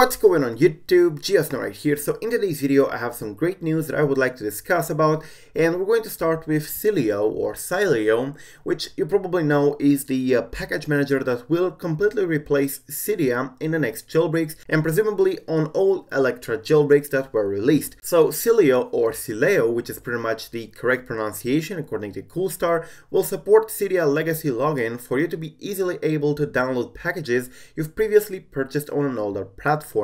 What's going on YouTube? Geosno right here. So in today's video I have some great news that I would like to discuss about, and we're going to start with Sileo or Sileo, which you probably know is the package manager that will completely replace Cydia in the next jailbreaks and presumably on all Electra jailbreaks that were released. So Sileo or Sileo, which is pretty much the correct pronunciation according to Coolstar, will support Cydia legacy login for you to be easily able to download packages you've previously purchased on an older platform.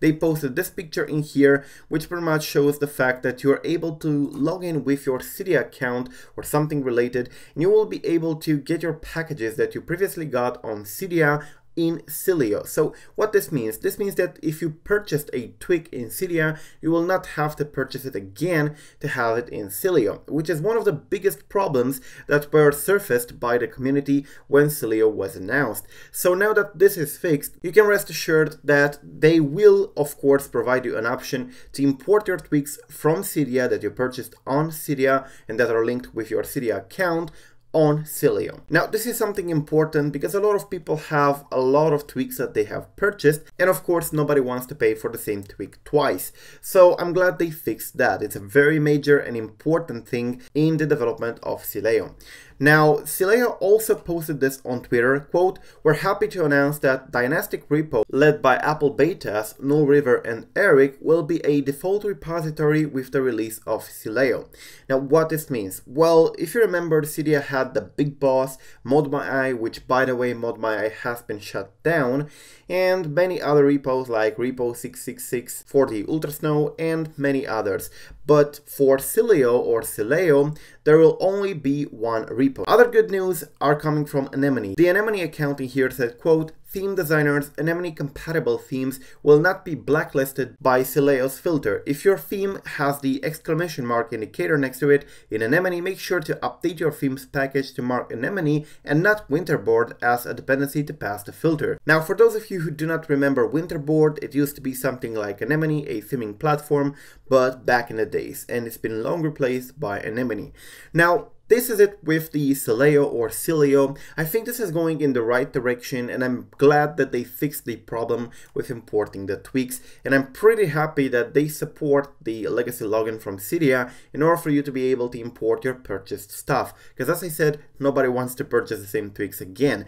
They posted this picture in here, which pretty much shows the fact that you are able to log in with your Cydia account or something related, and you will be able to get your packages that you previously got on Cydia in Sileo. So what this means that if you purchased a tweak in Cydia, you will not have to purchase it again to have it in Sileo, which is one of the biggest problems that were surfaced by the community when Sileo was announced. So now that this is fixed, you can rest assured that they will of course provide you an option to import your tweaks from Cydia that you purchased on Cydia and that are linked with your Cydia account on Sileo. Now this is something important because a lot of people have a lot of tweaks that they have purchased, and of course nobody wants to pay for the same tweak twice. So I'm glad they fixed that. It's a very major and important thing in the development of Sileo. Now, Sileo also posted this on Twitter, quote, "We're happy to announce that Dynastic Repo, led by Apple Betas, Null River and Eric, will be a default repository with the release of Sileo." Now, what this means? Well, if you remember, Cydia had the big boss, ModMyEye, which by the way, ModMyEye has been shut down, and many other repos like Repo 666 for the Ultrasnow and many others. But for Sileo or Sileo, there will only be one repo. Other good news are coming from Anemone. The Anemone account in here said, quote, "Theme designers, Anemone compatible themes will not be blacklisted by Sileo's filter. If your theme has the exclamation mark indicator next to it in Anemone, make sure to update your themes package to mark Anemone and not Winterboard as a dependency to pass the filter." Now, for those of you who do not remember Winterboard, it used to be something like Anemone, a theming platform, but back in the days, and it's been long replaced by Anemone. Now, this is it with the Sileo or Sileo. I think this is going in the right direction, and I'm glad that they fixed the problem with importing the tweaks, and I'm pretty happy that they support the legacy login from Cydia in order for you to be able to import your purchased stuff, because as I said, nobody wants to purchase the same tweaks again.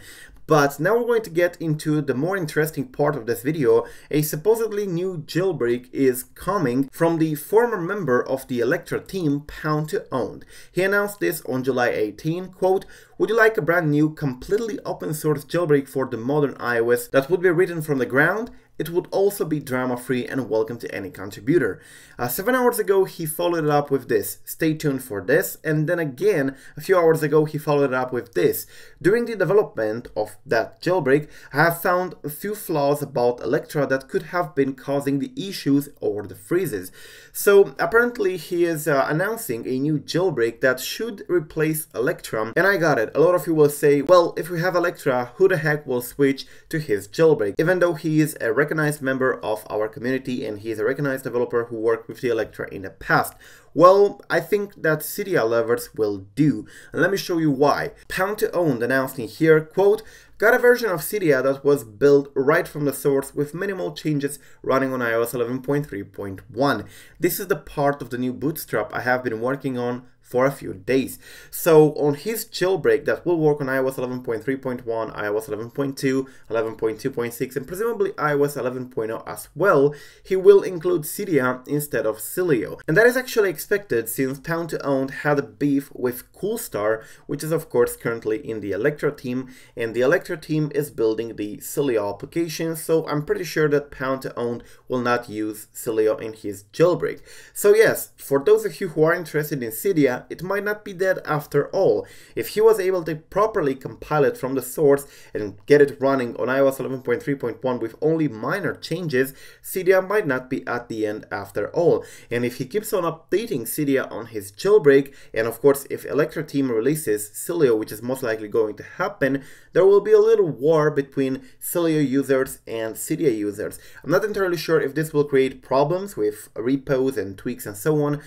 But now we're going to get into the more interesting part of this video. A supposedly new jailbreak is coming from the former member of the Electra team, Pound2Owned. He announced this on July 18, quote, "Would you like a brand new, completely open source jailbreak for the modern iOS that would be written from the ground? It would also be drama-free and welcome to any contributor." 7 hours ago, he followed it up with this. Stay tuned for this. And then again, a few hours ago, he followed it up with this. "During the development of that jailbreak, I have found a few flaws about Electra that could have been causing the issues or the freezes." So apparently he is announcing a new jailbreak that should replace Electra. And I got it. A lot of you will say, well, if we have Electra, who the heck will switch to his jailbreak? Even though he is a recognized member of our community and he is a recognized developer who worked with the Electra in the past. Well, I think that Cydia lovers will do, and let me show you why. Pound2Owned announced in here, quote, "Got a version of Cydia that was built right from the source with minimal changes running on iOS 11.3.1. This is the part of the new bootstrap I have been working on for a few days." So on his jailbreak that will work on iOS 11.3.1, iOS 11.2, 11.2.6, and presumably iOS 11.0 as well, he will include Cydia instead of Sileo. And that is actually expected since Pound2Owned had a beef with Coolstar, which is of course currently in the Electra team, and the Electra team is building the Sileo application, so I'm pretty sure that Pound2Owned will not use Sileo in his jailbreak. So yes, for those of you who are interested in Cydia, it might not be dead after all. If he was able to properly compile it from the source and get it running on iOS 11.3.1 with only minor changes, Cydia might not be at the end after all. And if he keeps on updating Cydia on his jailbreak, and of course if Electra team releases Sileo, which is most likely going to happen, there will be a little war between Sileo users and Cydia users. I'm not entirely sure if this will create problems with repos and tweaks and so on,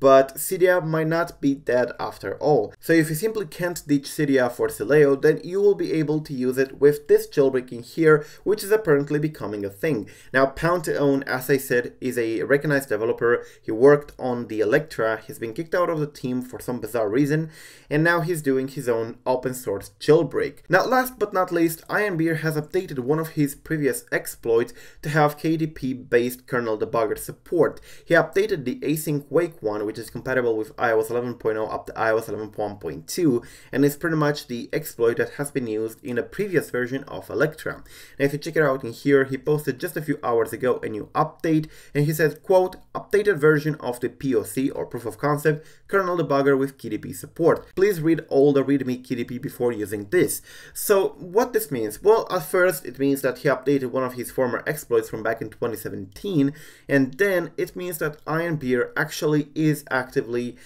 but Cydia might not be dead after all. So if you simply can't ditch Cydia for Sileo, then you will be able to use it with this jailbreak in here, which is apparently becoming a thing. Now, Pound to Own, as I said, is a recognized developer. He worked on the Electra, he's been kicked out of the team for some bizarre reason, and now he's doing his own open source jailbreak. Now, last but not least, Ironbeer has updated one of his previous exploits to have KDP-based kernel debugger support. He updated the async wake one, which is compatible with iOS 11.0 up to iOS 11.1.2, and is pretty much the exploit that has been used in a previous version of Electra. Now, if you check it out in here, he posted just a few hours ago a new update, and he says, quote, updated version of the POC or proof of concept kernel debugger with KDP support. Please read all the README KDP before using this. So what this means? Well, at first it means that he updated one of his former exploits from back in 2017, and then it means that Ironbeer actually is actively,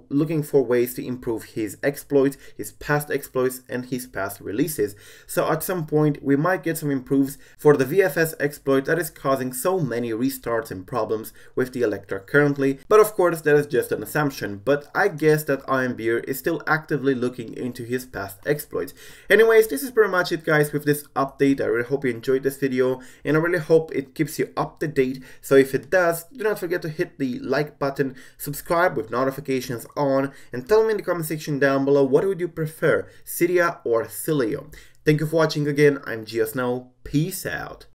looking for ways to improve his exploits, his past exploits, and his past releases. So at some point we might get some improves for the VFS exploit that is causing so many restarts and problems with the Electra currently, but of course that is just an assumption, but I guess that Ironbeer is still actively looking into his past exploits. Anyways, this is pretty much it, guys, with this update. I really hope you enjoyed this video, and I really hope it keeps you up to date. So if it does, do not forget to hit the like button, subscribe with notifications on, and tell me in the comment section down below, what would you prefer, Cydia or Sileo? Thank you for watching again. I'm GeoSnow. Peace out.